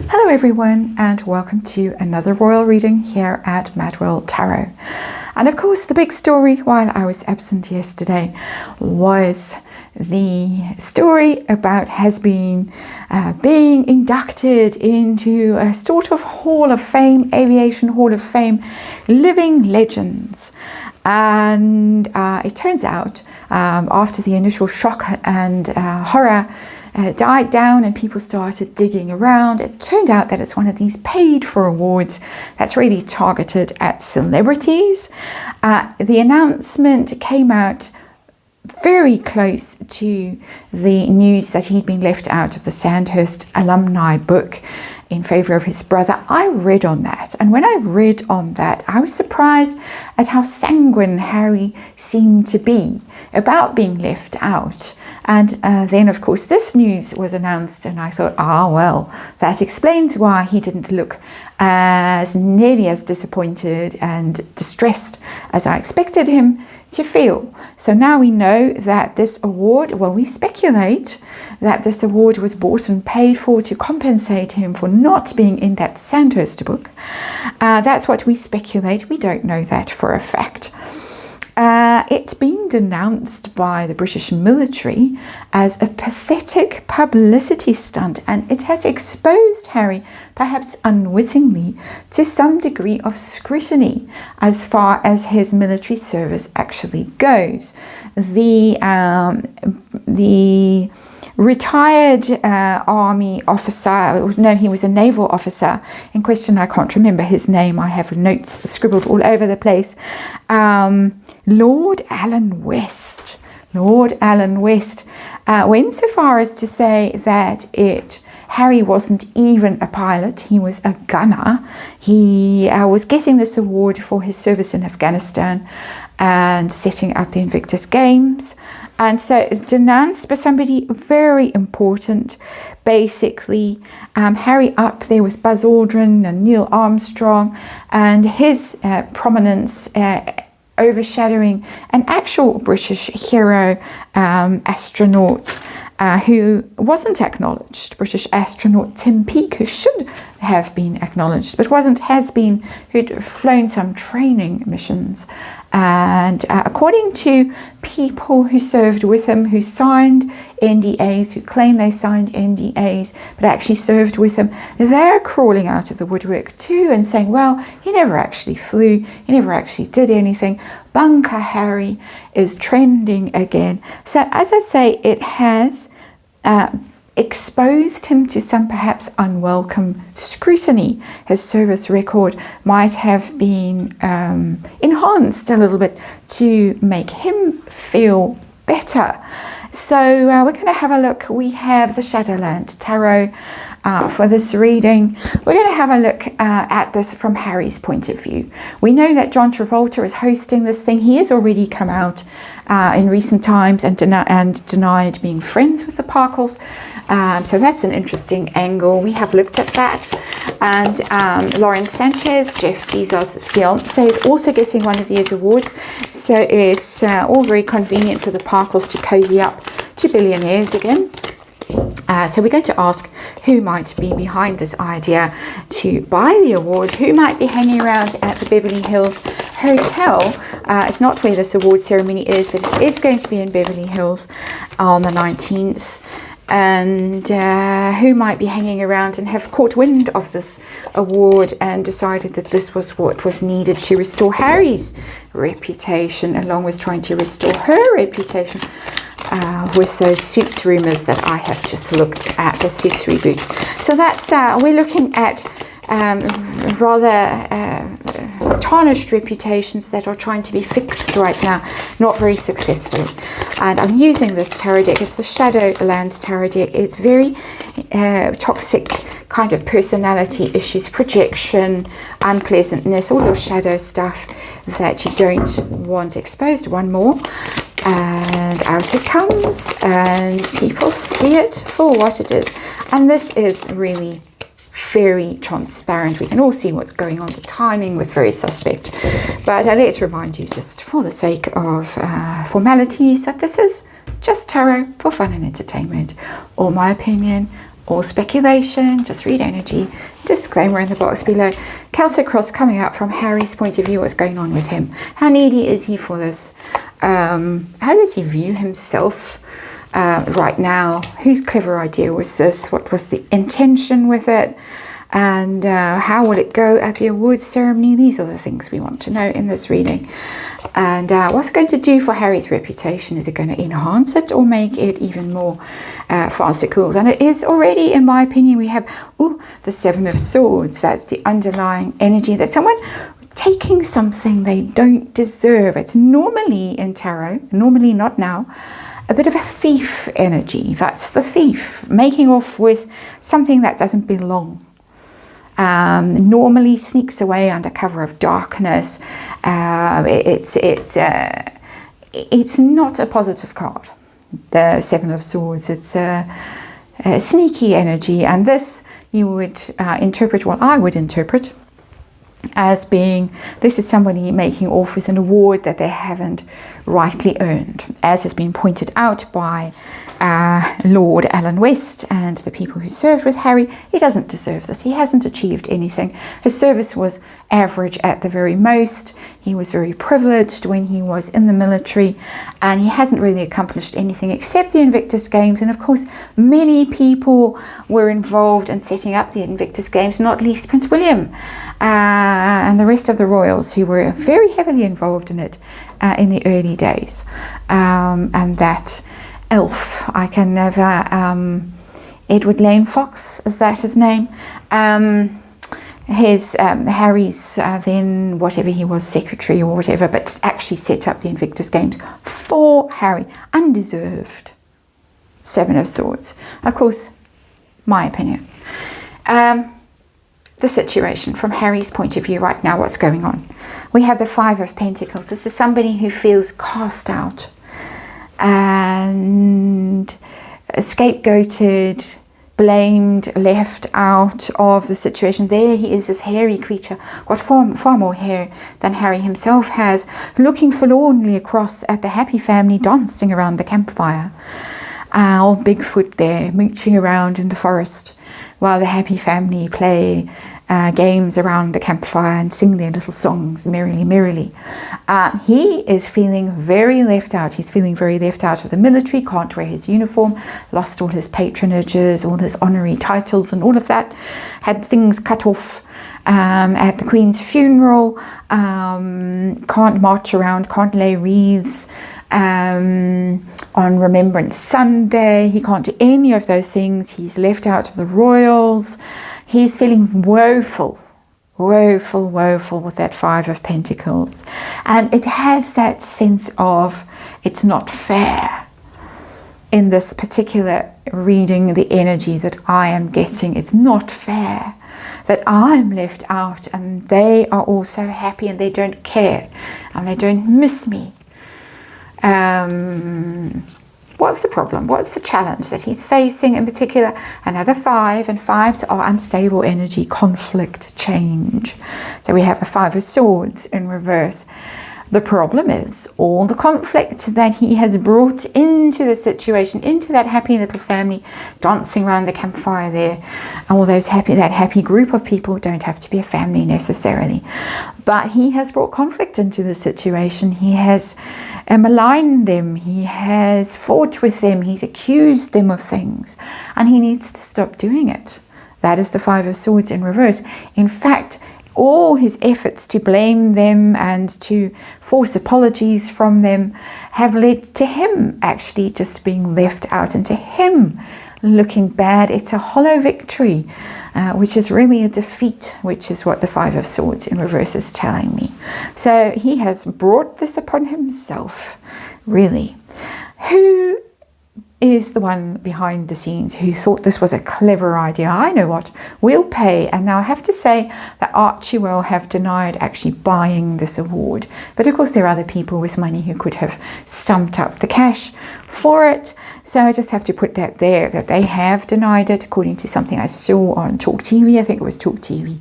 Hello everyone, and welcome to another royal reading here at MadWorldTarot. And of course the big story while I was absent yesterday was the story about being inducted into a sort of Hall of Fame, Aviation Hall of Fame, living legends. And it turns out after the initial shock and horror died down and people started digging around, it turned out that it's one of these paid for awards that's really targeted at celebrities. The announcement came out very close to the news that he'd been left out of the Sandhurst alumni book in favor of his brother. I read on that, and when I read on that, I was surprised at how sanguine Harry seemed to be about being left out. And then of course this news was announced, and I thought, well, that explains why he didn't look as nearly as disappointed and distressed as I expected him to feel. So now we know that this award, well, we speculate that this award was bought and paid for to compensate him for not being in that Sandhurst book. That's what we speculate. We don't know that for a fact. It's been denounced by the British military as a pathetic publicity stunt, and it has exposed Harry, perhaps unwittingly, to some degree of scrutiny as far as his military service actually goes. The retired army officer, no, he was a naval officer in question, I can't remember his name, I have notes scribbled all over the place, Lord Alan West went so far as to say that Harry wasn't even a pilot, he was a gunner. He was getting this award for his service in Afghanistan and setting up the Invictus Games. And so denounced by somebody very important, basically. Harry up there with Buzz Aldrin and Neil Armstrong, and his prominence overshadowing an actual British hero astronaut who wasn't acknowledged, British astronaut Tim Peake, who should have been acknowledged but has been, who'd flown some training missions. And according to people who served with him, who signed NDAs, who claim they signed NDAs, but actually served with him, they're crawling out of the woodwork too and saying, well, he never actually flew, he never actually did anything. Bunker Harry is trending again. So as I say, it has exposed him to some perhaps unwelcome scrutiny. His service record might have been enhanced a little bit to make him feel better. So we're going to have a look. We have the Shadowland Tarot for this reading. We're going to have a look at this from Harry's point of view. We know that John Travolta is hosting this thing. He has already come out in recent times and denied being friends with the Parkles. So that's an interesting angle. We have looked at that. And Lauren Sanchez, Jeff Bezos' fiance, is also getting one of these awards. So it's all very convenient for the Parkles to cozy up to billionaires again. So we're going to ask who might be behind this idea to buy the award, who might be hanging around at the Beverly Hills Hotel. It's not where this award ceremony is, but it is going to be in Beverly Hills on the 19th. And who might be hanging around and have caught wind of this award and decided that this was what was needed to restore Harry's reputation, along with trying to restore her reputation with those Suits rumors that I have just looked at, the Suits reboot. So that's, we're looking at rather tarnished reputations that are trying to be fixed right now, not very successfully. And I'm using this tarot deck. It's the Shadowlands tarot deck. It's very toxic kind of personality issues, projection, unpleasantness, all your shadow stuff that you don't want exposed. One more. And out it comes, and people see it for what it is. And this is really very transparent. We can all see what's going on. The timing was very suspect. But let's remind you, just for the sake of formalities, that this is just tarot for fun and entertainment. All my opinion, All speculation, just read energy. Disclaimer in the box below. Celtic cross coming out from Harry's point of view. What's going on with him? How needy is he for this? How does he view himself right now? Whose clever idea was this? What was the intention with it? And how will it go at the awards ceremony? These are the things we want to know in this reading. And what's it going to do for Harry's reputation? Is it going to enhance it or make it even more farcical? And it is already, in my opinion, we have the Seven of Swords. That's the underlying energy that someone taking something they don't deserve. It's normally in tarot, normally not now, a bit of a thief energy. That's the thief making off with something that doesn't belong. Normally sneaks away under cover of darkness. It's not a positive card, the Seven of Swords. It's a sneaky energy, and this you would interpret, well, I would interpret as being, this is somebody making off with an award that they haven't rightly earned, as has been pointed out by Lord Alan West and the people who served with Harry. He doesn't deserve this. He hasn't achieved anything. His service was average at the very most. He was very privileged when he was in the military, and he hasn't really accomplished anything except the Invictus Games. And of course, many people were involved in setting up the Invictus Games, not least Prince William and the rest of the royals who were very heavily involved in it in the early days. And that elf, I can never, Edward Lane Fox, is that his name? Harry's then, whatever he was, secretary or whatever, but actually set up the Invictus Games for Harry. Undeserved Seven of Swords. Of course, my opinion. The situation from Harry's point of view right now, what's going on? We have the Five of Pentacles. This is somebody who feels cast out and scapegoated, blamed, left out of the situation. There he is, this hairy creature, got far more hair than Harry himself has, looking forlornly across at the happy family dancing around the campfire. Old Bigfoot there, mooching around in the forest, while the happy family play games around the campfire and sing their little songs merrily, merrily. He is feeling very left out. He's feeling very left out of the military, can't wear his uniform, lost all his patronages, all his honorary titles and all of that, had things cut off at the Queen's funeral, can't march around, can't lay wreaths on Remembrance Sunday. He can't do any of those things. He's left out of the royals. He's feeling woeful with that Five of Pentacles. And it has that sense of it's not fair. In this particular reading, the energy that I am getting, it's not fair that I'm left out and they are all so happy and they don't care and they don't miss me. What's the problem? What's the challenge that he's facing in particular? Another five, and fives are unstable energy, conflict, change. So we have a Five of Swords in reverse. The problem is all the conflict that he has brought into the situation, into that happy little family, dancing around the campfire there. All those that happy group of people don't have to be a family necessarily. But he has brought conflict into the situation. He has maligned them. He has fought with them. He's accused them of things. And he needs to stop doing it. That is the Five of Swords in reverse. In fact, all his efforts to blame them and to force apologies from them have led to him actually just being left out and to him looking bad. It's a hollow victory, which is really a defeat, which is what the Five of Swords in reverse is telling me. So he has brought this upon himself, really. Who is the one behind the scenes who thought this was a clever idea? I know what, we'll pay. And now I have to say that Archie will have denied actually buying this award. But of course there are other people with money who could have stumped up the cash for it. So I just have to put that there, that they have denied it, according to something I saw on Talk TV. I think it was Talk TV.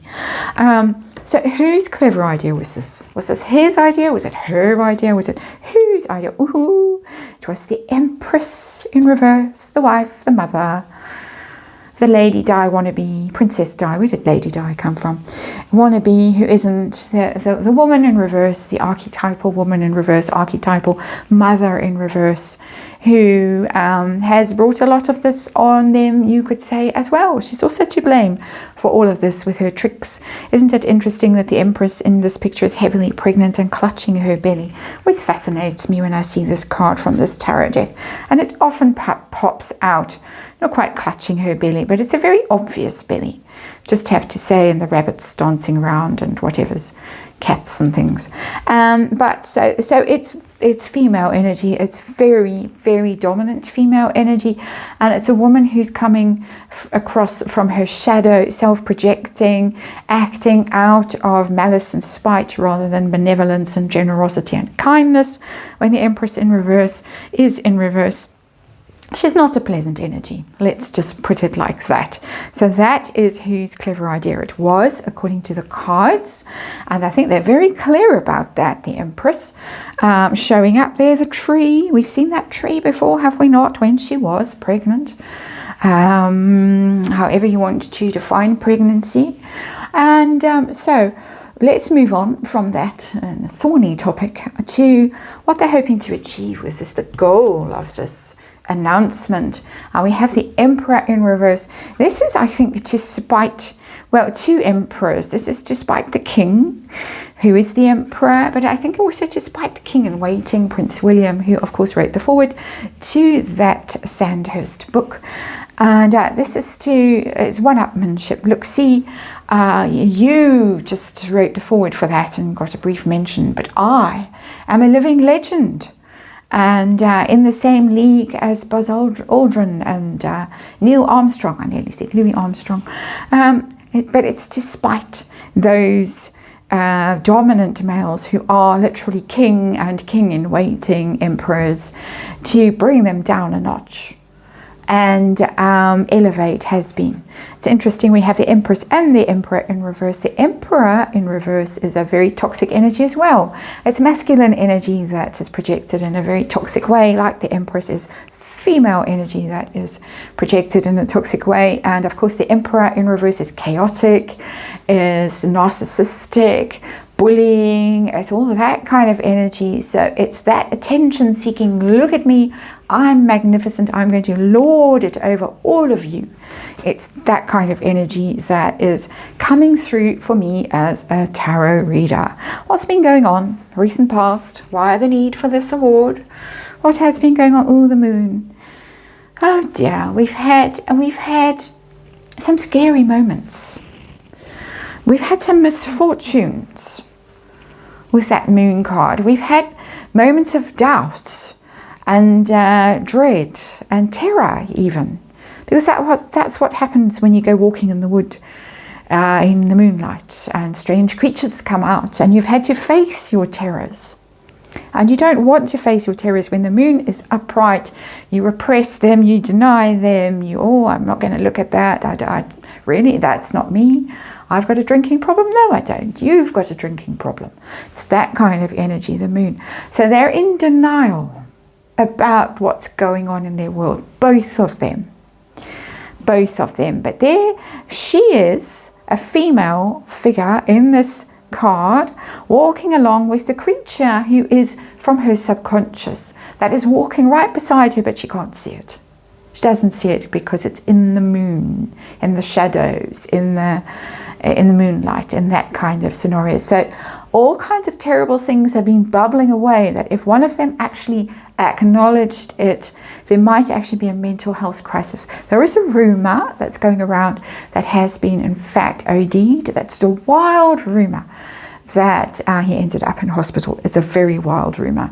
So whose clever idea was this? Was this his idea? Was it her idea? Was it whose idea? Ooh, it was the Empress in reverse, the wife, the mother, the Lady Di wannabe, Princess Di, where did Lady Di come from? Wannabe who isn't the woman in reverse, the archetypal woman in reverse, archetypal mother in reverse, who has brought a lot of this on them, you could say, as well. She's also to blame for all of this with her tricks. Isn't it interesting that the Empress in this picture is heavily pregnant and clutching her belly, which fascinates me when I see this card from this tarot deck. And it often pops out, not quite clutching her belly, but it's a very obvious belly. Just have to say, and the rabbits dancing around and whatever's, cats and things. But so it's female energy. It's very, very dominant female energy, and it's a woman who's coming across from her shadow, self-projecting, acting out of malice and spite rather than benevolence and generosity and kindness. When the Empress in reverse is in reverse, she's not a pleasant energy. Let's just put it like that. So that is whose clever idea it was, according to the cards. And I think they're very clear about that, the Empress. Showing up there, the tree. We've seen that tree before, have we not, when she was pregnant? However you want to define pregnancy. And so let's move on from that thorny topic to what they're hoping to achieve with this, the goal of this announcement. We have the Emperor in reverse. This is, I think, to spite, well, two emperors. This is to spite the king, who is the emperor, but I think also to spite the king in waiting, Prince William, who of course wrote the foreword to that Sandhurst book. And this is it's one-upmanship. Look, see, you just wrote the foreword for that and got a brief mention, but I am a living legend. And in the same league as Buzz Aldrin and Neil Armstrong. I nearly said Louis Armstrong. But it's to spite those dominant males who are literally king and king in waiting emperors, to bring them down a notch and elevate has been. It's interesting, we have the Empress and the Emperor in reverse. The Emperor in reverse is a very toxic energy as well. It's masculine energy that is projected in a very toxic way, like the Empress is female energy that is projected in a toxic way. And of course the Emperor in reverse is chaotic, is narcissistic, bullying, it's all of that kind of energy. So it's that attention seeking, look at me, I'm magnificent, I'm going to lord it over all of you. It's that kind of energy that is coming through for me as a tarot reader. What's been going on recent past? Why the need for this award? What has been going on? Oh, the moon. Oh dear, we've had some scary moments. We've had some misfortunes with that moon card. We've had moments of doubt and dread and terror even. Because that's what happens when you go walking in the wood in the moonlight and strange creatures come out and you've had to face your terrors. And you don't want to face your terrors when the moon is upright. You repress them, you deny them, I'm not going to look at that. Really, that's not me. I've got a drinking problem. No, I don't. You've got a drinking problem. It's that kind of energy, the moon. So they're in denial about what's going on in their world. Both of them. But there she is, a female figure in this card, walking along with the creature who is from her subconscious, that is walking right beside her, but she can't see it. She doesn't see it because it's in the moon, in the shadows, in the moonlight, in that kind of scenario. So all kinds of terrible things have been bubbling away, that if one of them actually acknowledged it, there might actually be a mental health crisis. There is a rumor that's going around that has been in fact OD'd. That's a wild rumor that he ended up in hospital. It's a very wild rumor.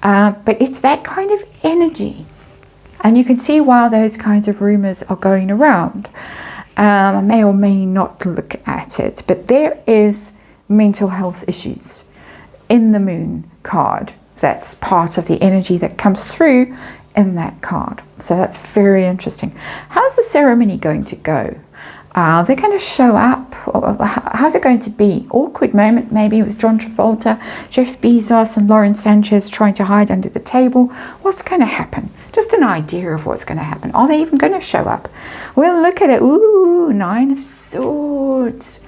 But it's that kind of energy. And you can see why those kinds of rumors are going around. I may or may not look at it, but there is mental health issues in the moon card. That's part of the energy that comes through in that card. So that's very interesting. How's the ceremony going to go? They're going to show up. How's it going to be? Awkward moment maybe with John Travolta, Jeff Bezos and Lauren Sanchez trying to hide under the table. What's going to happen? Just an idea of what's going to happen. Are they even going to show up? Well, look at it. Ooh, 9 of Swords.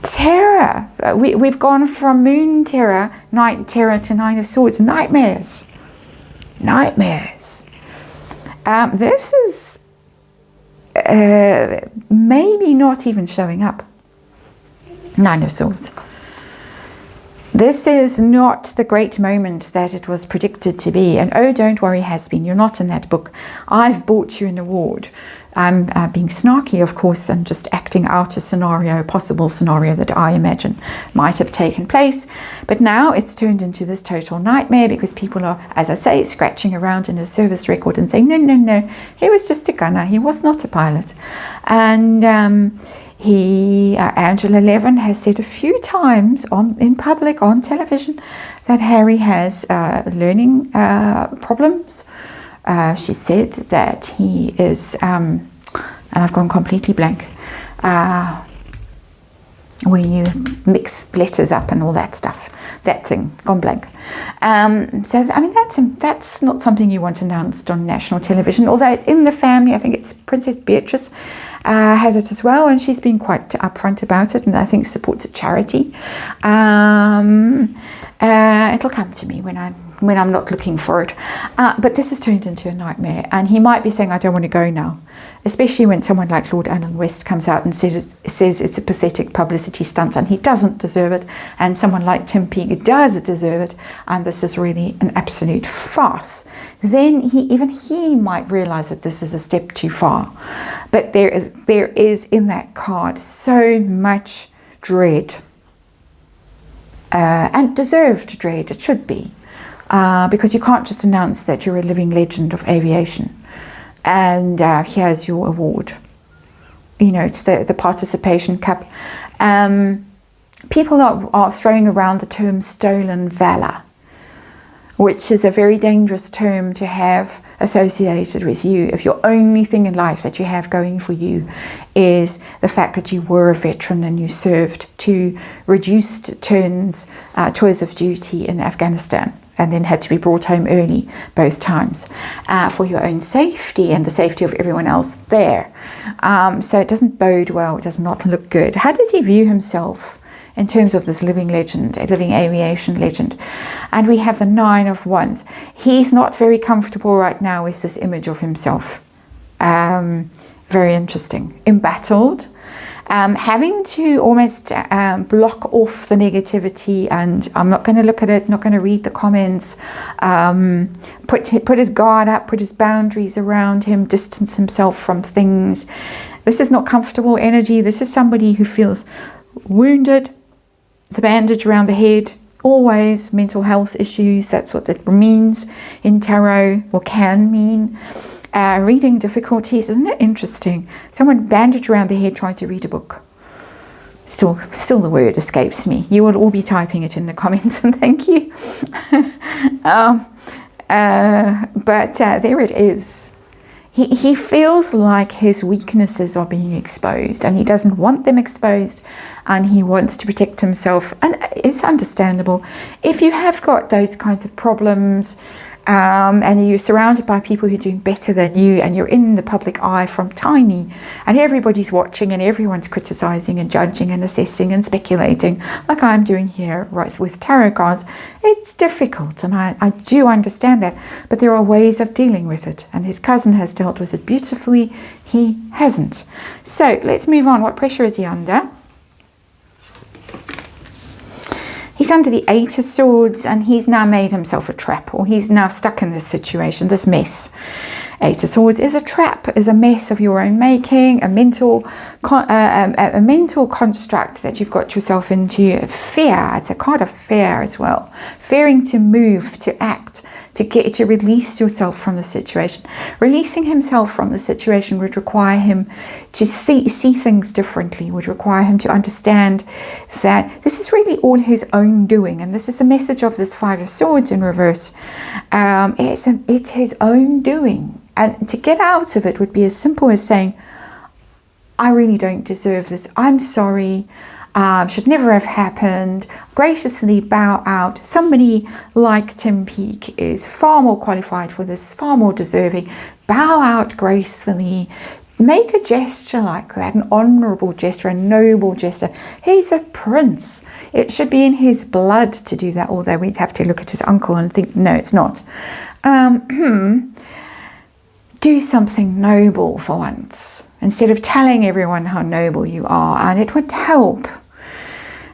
Terror. We've gone from moon terror, night terror to 9 of Swords. Nightmares. Nightmares. This is maybe not even showing up. 9 of Swords. This is not the great moment that it was predicted to be. And oh, don't worry, has been. You're not in that book. I've bought you an award. I'm being snarky, of course, and just acting out a possible scenario that I imagine might have taken place. But now it's turned into this total nightmare because people are, as I say, scratching around in his service record and saying, no, he was just a gunner. He was not a pilot. And Angela Levin has said a few times in public, on television, that Harry has learning problems. She said that he is, and I've gone completely blank, where you mix letters up and all that stuff. That thing, gone blank. So, I mean, that's not something you want announced on national television, although it's in the family. I think it's Princess Beatrice has it as well, and she's been quite upfront about it, and I think supports a charity. It'll come to me when I'm not looking for it. But this has turned into a nightmare, and he might be saying, I don't want to go now, especially when someone like Lord Alan West comes out and says it's a pathetic publicity stunt and he doesn't deserve it, and someone like Tim Peake does deserve it, and this is really an absolute farce. Then he might realize that this is a step too far. But there is in that card so much dread, and deserved dread. It should be. Because you can't just announce that you're a living legend of aviation and here's your award. You know, it's the participation cup. People are throwing around the term stolen valor, which is a very dangerous term to have associated with you if your only thing in life that you have going for you is the fact that you were a veteran and you served 2 reduced tours of duty in Afghanistan, and then had to be brought home early both times for your own safety and the safety of everyone else there. So it doesn't bode well. It does not look good. How does he view himself in terms of this living legend, a living aviation legend? And we have the 9 of Wands. He's not very comfortable right now with this image of himself. Very interesting. Embattled. Having to almost block off the negativity, and I'm not going to look at it, not going to read the comments, put his guard up, put his boundaries around him, distance himself from things. This is not comfortable energy. This is somebody who feels wounded, the bandage around the head, always mental health issues. That's what it means in tarot, or can mean. Reading difficulties, isn't it interesting? Someone bandaged around the head trying to read a book. Still the word escapes me. You will all be typing it in the comments, and thank you. But there it is. He feels like his weaknesses are being exposed, and he doesn't want them exposed, and he wants to protect himself. And it's understandable. If you have got those kinds of problems, and you're surrounded by people who are doing better than you, and you're in the public eye from tiny, and everybody's watching and everyone's criticizing and judging and assessing and speculating, like I'm doing here right with tarot cards, it's difficult, and I do understand that, but there are ways of dealing with it, and his cousin has dealt with it beautifully. He hasn't. So let's move on. What pressure is he under? He's under the 8 of Swords, and he's now made himself a trap, or he's now stuck in this situation, this mess. 8 of Swords is a trap, is a mess of your own making, a mental construct that you've got yourself into. Fear, it's a card of fear as well. Fearing to move, to act, to release yourself from the situation. Releasing himself from the situation would require him to see things differently, would require him to understand that this is really all his own doing. And this is the message of this 5 of Swords in reverse. It's his own doing. And to get out of it would be as simple as saying, I really don't deserve this. I'm sorry. Should never have happened. Graciously bow out. Somebody like Tim Peake is far more qualified for this, far more deserving. Bow out gracefully. Make a gesture like that, an honorable gesture, a noble gesture. He's a prince. It should be in his blood to do that, although we'd have to look at his uncle and think, no, it's not. Do something noble for once, instead of telling everyone how noble you are, and it would help.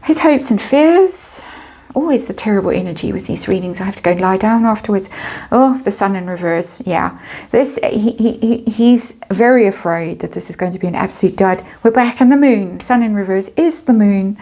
His hopes and fears. Always the terrible energy with these readings. I have to go and lie down afterwards. Oh, the sun in reverse. Yeah, this he's very afraid that this is going to be an absolute dud. We're back in the moon. Sun in reverse is the moon.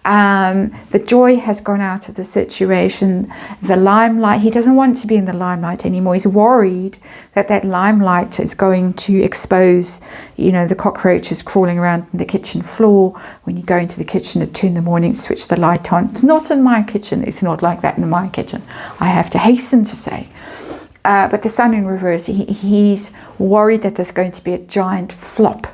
The joy has gone out of the situation. The limelight, he doesn't want to be in the limelight anymore. He's worried that that limelight is going to expose, you know, the cockroaches crawling around the kitchen floor. When you go into the kitchen at 2 in the morning, switch the light on. It's not in my kitchen. It's not like that in my kitchen, I have to hasten to say. But the sun in reverse, he's worried that there's going to be a giant flop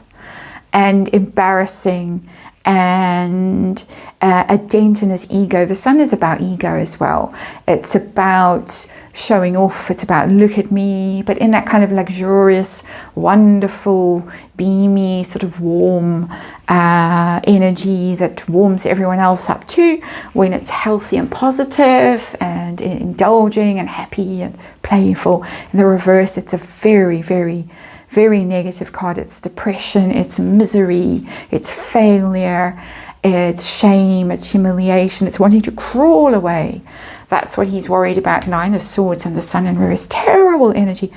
and embarrassing and a dent in his ego. The sun is about ego as well. It's about showing off. It's about look at me, but in that kind of luxurious, wonderful, beamy, sort of warm energy that warms everyone else up too, when it's healthy and positive and indulging and happy and playful. In the reverse, it's a very, very, very negative card. It's depression, it's misery, it's failure, it's shame, it's humiliation, it's wanting to crawl away. That's what he's worried about. 9 of Swords and the sun in reverse. Terrible energy.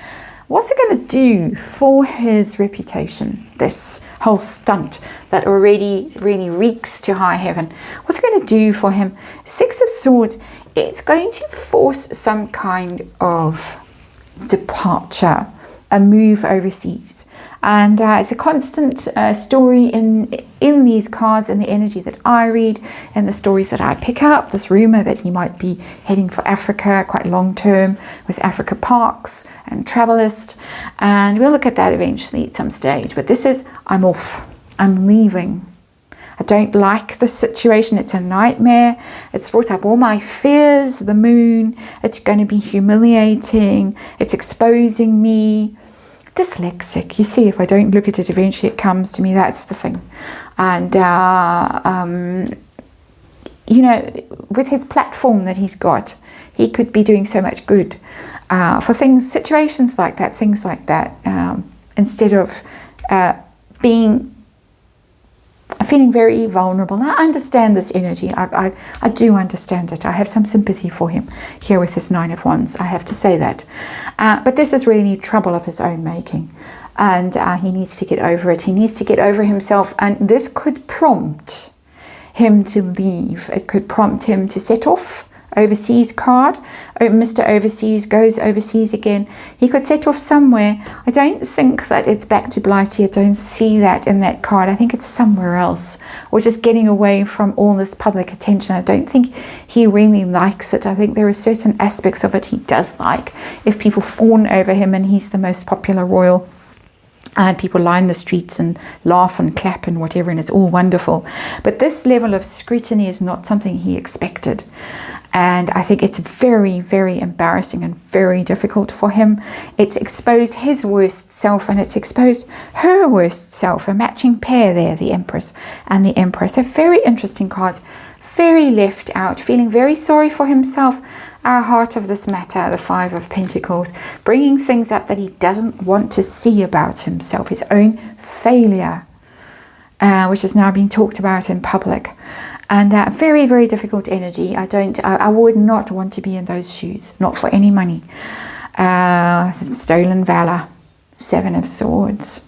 What's it going to do for his reputation, this whole stunt that already really reeks to high heaven? What's it going to do for him? 6 of Swords, it's going to force some kind of departure, a move overseas. And it's a constant story in these cards, and the energy that I read and the stories that I pick up. This rumor that he might be heading for Africa quite long term with Africa Parks and Travelist, and we'll look at that eventually at some stage. But this is, I'm off, I'm leaving. I don't like this situation. It's a nightmare. It's brought up all my fears. The moon, it's going to be humiliating. It's exposing me. Dyslexic, you see, if I don't look at it, eventually it comes to me. That's the thing. And you know, with his platform that he's got, he could be doing so much good for things, situations like that, things like that, instead of feeling very vulnerable. I understand this energy. I do understand it. I have some sympathy for him here with this 9 of Wands. I have to say that. But this is really trouble of his own making. And he needs to get over it. He needs to get over himself. And this could prompt him to leave. It could prompt him to set off. Overseas card. Mr. Overseas goes overseas again. He could set off somewhere. I don't think that it's back to Blighty. I don't see that in that card. I think it's somewhere else, or just getting away from all this public attention. I don't think he really likes it. I think there are certain aspects of it he does like. If people fawn over him and he's the most popular royal, and people line the streets and laugh and clap and whatever, and it's all wonderful. But this level of scrutiny is not something he expected. And I think it's very, very embarrassing and very difficult for him. It's exposed his worst self, and it's exposed her worst self. A matching pair there, the Empress and the Empress. So very interesting cards. Very left out, feeling very sorry for himself. Our heart of this matter, the 5 of Pentacles, bringing things up that he doesn't want to see about himself. His own failure, which is now being talked about in public. And very, very difficult energy. I would not want to be in those shoes, not for any money. Stolen valor, 7 of Swords.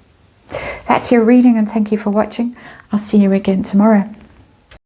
That's your reading, and thank you for watching. I'll see you again tomorrow.